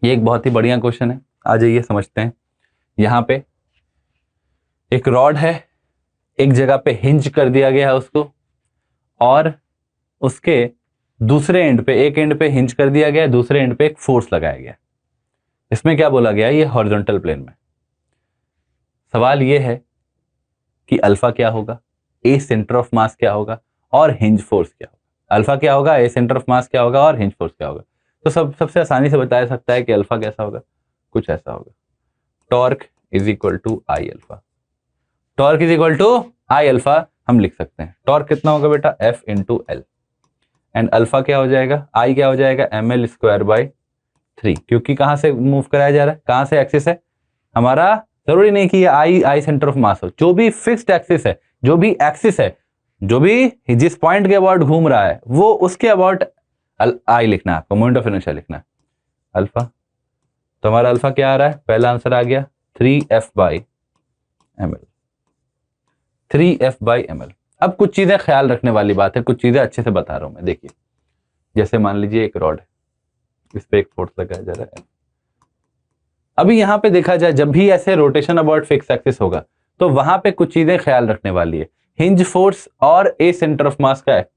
ये एक बहुत ही बढ़िया क्वेश्चन है, आ जाइए समझते हैं। यहाँ पे एक रॉड है, एक जगह पे हिंज कर दिया गया है उसको, और उसके दूसरे एंड पे, एक एंड पे हिंज कर दिया गया है, दूसरे एंड पे एक फोर्स लगाया गया है। इसमें क्या बोला गया है, ये हॉरिजॉन्टल प्लेन में। सवाल ये है कि अल्फा क्या होगा, ए सेंटर ऑफ मास क्या होगा, और हिंज फोर्स क्या होगा। अल्फा क्या होगा, ए सेंटर ऑफ मास क्या होगा, और हिंज फोर्स क्या होगा। तो सबसे आसानी से बताया सकता है कि अल्फा कैसा होगा, कुछ ऐसा होगा, torque is equal to I alpha. Torque is equal to I alpha हम लिख सकते हैं। टॉर्क कितना होगा बेटा, F into L, and alpha क्या हो जाएगा, आई क्या हो जाएगा, एम एल स्क्वायर बाई 3। क्योंकि कहां से मूव कराया जा रहा है, कहां से एक्सिस है हमारा, जरूरी नहीं कि ये आई सेंटर ऑफ मास हो, जो भी फिक्स्ड एक्सिस है, जो भी एक्सिस है, जो भी जिस पॉइंट के अबाउट घूम रहा है, वो उसके अबाउट आई लिखना है आपको, मोमेंट ऑफ इनर्शिया लिखना है अल्फा। तो हमारा अल्फा क्या आ रहा है, पहला आंसर आ गया 3f by M L, 3f by M L. अब कुछ चीजें ख्याल रखने वाली बात है, कुछ चीजें अच्छे से बता रहा हूं मैं। देखिए, जैसे मान लीजिए एक रॉड है, इस पे एक फोर्स लगाया जा रहा है। अभी यहां पे देखा जाए, जब भी ऐसे रोटेशन अबाउट फिक्स एक्सिस होगा, तो वहां पे कुछ चीजें ख्याल रखने वाली है। हिंज फोर्स और ए सेंटर ऑफ मास का है,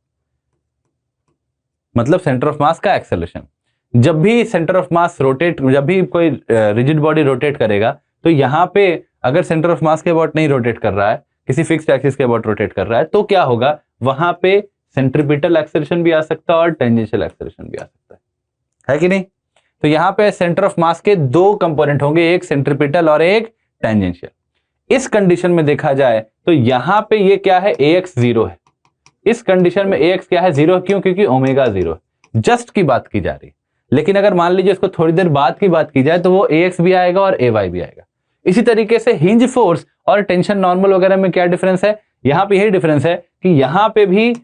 मतलब सेंटर ऑफ मास का एक्सेलरेशन। जब भी सेंटर ऑफ मास रोटेट, जब भी कोई रिजिड बॉडी रोटेट करेगा, तो यहां पे अगर सेंटर ऑफ मास के अबाउट नहीं रोटेट कर रहा है, किसी फिक्स्ड एक्सिस के अबाउट रोटेट कर रहा है, तो क्या होगा, वहां पे सेंट्रीपिटल एक्सेलरेशन भी आ सकता है और टेंजेंशियल एक्सेलरेशन भी आ सकता है कि नहीं। तो यहां पे सेंटर ऑफ मास के दो कंपोनेंट होंगे, एक सेंट्रीपिटल और एक टेंजेंशियल। इस कंडीशन में देखा जाए तो यहां पे ये क्या है, ax 0 है। इस कंडीशन में ax क्या है, 0। क्यों, क्योंकि ओमेगा 0 है। जस्ट की बात की जा रही है। लेकिन अगर मान लीजिए इसको थोड़ी देर बाद की बात की जाए, तो वो ax भी आएगा और ay भी आएगा। इसी तरीके से हिंज फोर्स और टेंशन नॉर्मल वगैरह में क्या डिफरेंस है, यहां पे यही डिफरेंस है कि यहां पे भी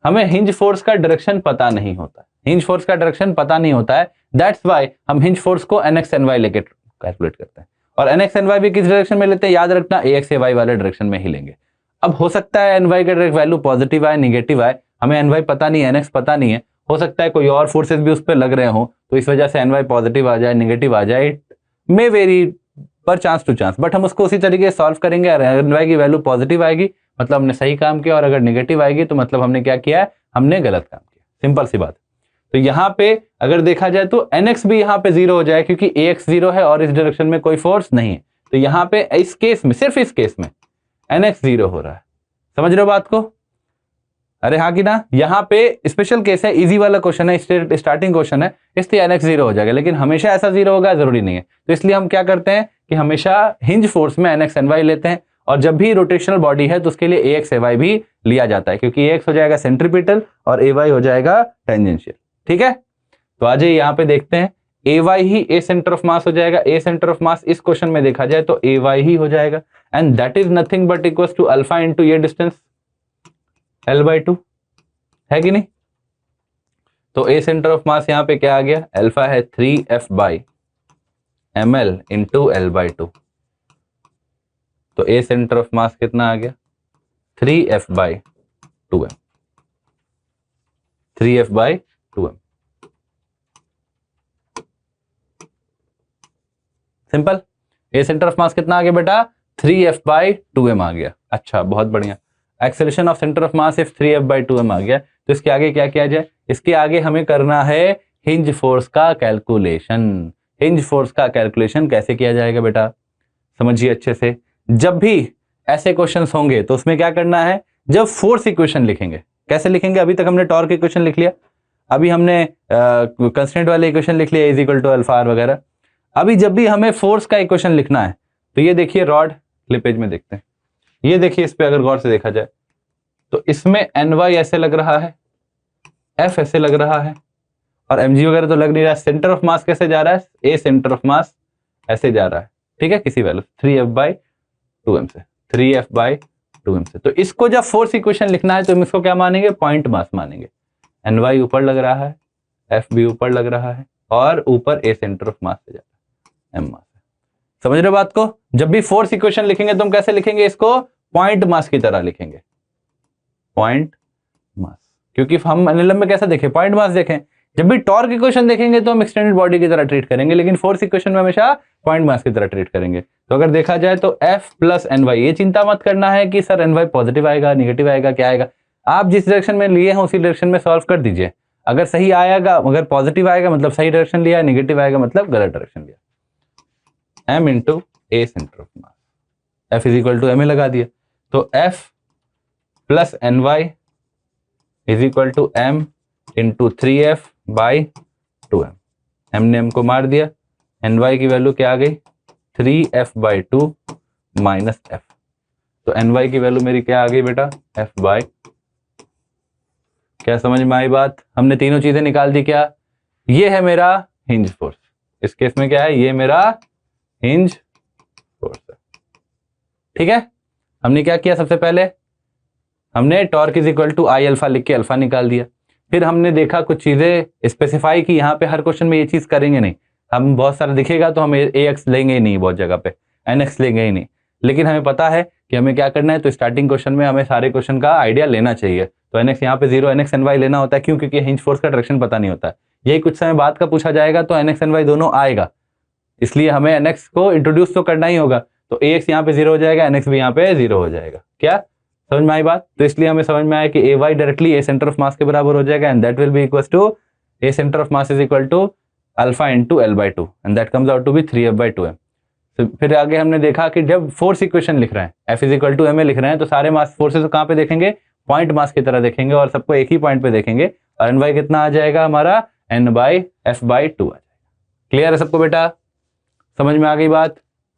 हमें हिंज फोर्स का डायरेक्शन पता नहीं होता, हिंज फोर्स का डायरेक्शन पता नहीं होता है। दैट्स वाई हम हिंज फोर्स को nx ny लेके कैलकुलेट करते हैं, और nx ny भी किस डायरेक्शन में लेते हैं, याद रखना ax ay वाले डायरेक्शन में ही लेंगे। अब हो सकता है ny का वैल्यू पॉजिटिव आए, निगेटिव आए, हमें ny पता नहीं है, nx पता नहीं है, हो सकता है कोई और फोर्सेस भी उस पर लग रहे हो, तो इस वजह से ny पॉजिटिव आ जाए, निगेटिव आ जाए, इट मे वेरी पर चांस टू चांस, बट हम उसको उसी तरीके से सॉल्व करेंगे। अगर ny की वैल्यू पॉजिटिव आएगी मतलब हमने सही काम किया, और अगर निगेटिव आएगी तो मतलब हमने क्या किया है, हमने गलत काम किया। सिंपल सी बात। तो यहां पे अगर देखा जाए तो nx भी यहां पे 0 हो जाए, क्योंकि ax 0 है और इस डायरेक्शन में कोई फोर्स नहीं है। तो यहां पे इस केस में, सिर्फ इस केस में nx 0 हो रहा है। समझ रहे हो बात को, अरे हाँ कि ना। यहां पे स्पेशल केस है, इजी वाला क्वेश्चन है, स्टार्टिंग क्वेश्चन है, इसलिए nx 0 हो जाएगा। लेकिन हमेशा ऐसा 0 होगा जरूरी नहीं है। तो इसलिए हम क्या करते हैं कि हमेशा हिंज फोर्स में nx ny लेते हैं, और जब भी रोटेशनल बॉडी है तो उसके लिए ax ay भी लिया जाता है, क्योंकि ax हो जाएगा सेंट्रीपिटल और ay हो जाएगा टेंजेंशियल। ठीक है, तो आ जाइए यहां पे देखते हैं, ay he A centre of मास हो जाएगा। ए सेंटर ऑफ मास इस क्वेश्चन में देखा जाए तो ay ही हो जाएगा, and that is nothing but equal to alpha into ये डिस्टेंस l/2, है कि नहीं। तो ए सेंटर ऑफ मास यहां पे क्या आ गया, अल्फा है 3f by M L into l/2। तो ए सेंटर ऑफ मास कितना आ गया, 3f by 2m, 3f by 2m। Simple. A centre of मास कितना आ गया बेटा, 3f बाई 2m आ गया। अच्छा, बहुत बढ़िया। Acceleration of centre of mass if 3f by 2m आ गया, तो इसके आगे क्या किया जाए, इसके आगे हमें करना है हिंज फोर्स का कैलकुलेशन। हिंज फोर्स का कैलकुलेशन कैसे किया जाएगा बेटा, समझिए अच्छे से। जब भी ऐसे क्वेश्चंस होंगे तो उसमें क्या करना है, जब फोर्स इक्वेशन लिखेंगे, कैसे लिखेंगे, अभी तक हमने टॉर्क इक्वेशन लिख लिया, अभी हमने कंस्टेंट वाले इक्वेशन लिख लिया, is equal to alpha R वगैरह। अभी जब भी हमें फोर्स का इक्वेशन लिखना है, तो ये देखिए रॉड क्लिपेज में देखते हैं, ये देखिए, इस पे अगर गौर से देखा जाए तो इसमें ny ऐसे लग रहा है, f ऐसे लग रहा है, और mg वगैरह तो लग नहीं रहा है। सेंटर ऑफ मास कैसे जा रहा है, a सेंटर ऑफ मास ऐसे जा रहा है, ठीक है, किसी वैल्यू 3f बाई 2m से, 3f बाई 2m से। तो इसको जब फोर्स इक्वेशन लिखना है तो हम इसको क्या मानेंगे, पॉइंट मास मानेंगे। ny ऊपर लग रहा है, f भी ऊपर लग रहा है, और ऊपर a सेंटर ऑफ मास से जा रहा है, m मास। समझ रहे बात को। जब भी फोर्स इक्वेशन लिखेंगे तो हम कैसे लिखेंगे, इसको पॉइंट मास की तरह लिखेंगे, पॉइंट मास। क्योंकि हम एनएलएम में कैसे देखें, पॉइंट मास देखें, जब भी टॉर्क इक्वेशन देखेंगे तो हम एक्सटेंडेड बॉडी की तरह ट्रीट करेंगे, लेकिन फोर्स इक्वेशन में हमेशा पॉइंट मास की तरह ट्रीट करेंगे। तो अगर देखा जाए तो F प्लस एन वाई, ये चिंता मत करना है कि सर एन वाई पॉजिटिव आएगा निगेटिव आएगा क्या आएगा, आप जिस डायरेक्शन में लिए हैं उसी डायरेक्शन में सॉल्व कर दीजिए। अगर सही आएगा, अगर पॉजिटिव आएगा मतलब सही डायरेक्शन लिया, निगेटिव आएगा मतलब गलत डायरेक्शन लिया। m into A centre of mass, F is equal to M A लगा दिया, तो F plus N Y is equal to M into 3F by 2m। m ने m को मार दिया, एन वाई की वैल्यू क्या आ गई 3F बाई 2 माइनस F। तो एन वाई की वैल्यू मेरी क्या आ गई बेटा F बाई, क्या समझ में आई बात? हमने तीनों चीजें निकाल दी। क्या ये है मेरा हिंज फोर्स, इस केस में क्या है, ये मेरा हिंज फोर्स है। ठीक है, हमने क्या किया, सबसे पहले हमने torque is equal to I alpha लिख के अल्फा निकाल दिया। फिर हमने देखा कुछ चीजें स्पेसिफाई की, यहाँ पे हर क्वेश्चन में ये चीज करेंगे नहीं, हम बहुत सारा दिखेगा तो हम AX लेंगे ही नहीं, बहुत जगह पे NX लेंगे ही नहीं, लेकिन हमें पता है कि हमें क्या करना है। तो स्टार्टिंग क्वेश्चन में हमें सारे क्वेश्चन का आइडिया लेना चाहिए। तो NX यहाँ पे 0 NX NY लेना होता है, क्यों? क्योंकि हिंज फोर्स का डायरेक्शन पता नहीं होता है। यही कुछ समय बाद का पूछा जाएगा तो NX NY दोनों आएगा, इसलिए हमें NX को इंट्रोड्यूस तो करना ही होगा। तो AX यहाँ पे 0 हो जाएगा, NX भी यहाँ पे 0 हो जाएगा। क्या समझ में आई बात? तो इसलिए हमें समझ में आया कि AY directly A centre of mass के बराबर हो जाएगा, and that will be equal to A centre of mass is equal to alpha into L/2, and that comes out to be 3F/2m। तो फिर आगे हमने देखा कि जब फोर्स इक्वेशन लिख रहे हैं, F is equal to ma लिख रहे हैं, तो सारे मास फोर्सेस को कहाँ पे देखेंगे, पॉइंट मास की तरह देखेंगे, और सबको एक ही पॉइंट पे देखेंगे, और Ny कितना आ जाएगा हमारा N/F/2 आ जाएगा। क्लियर है सबको बेटा? समझ में आ गई बात?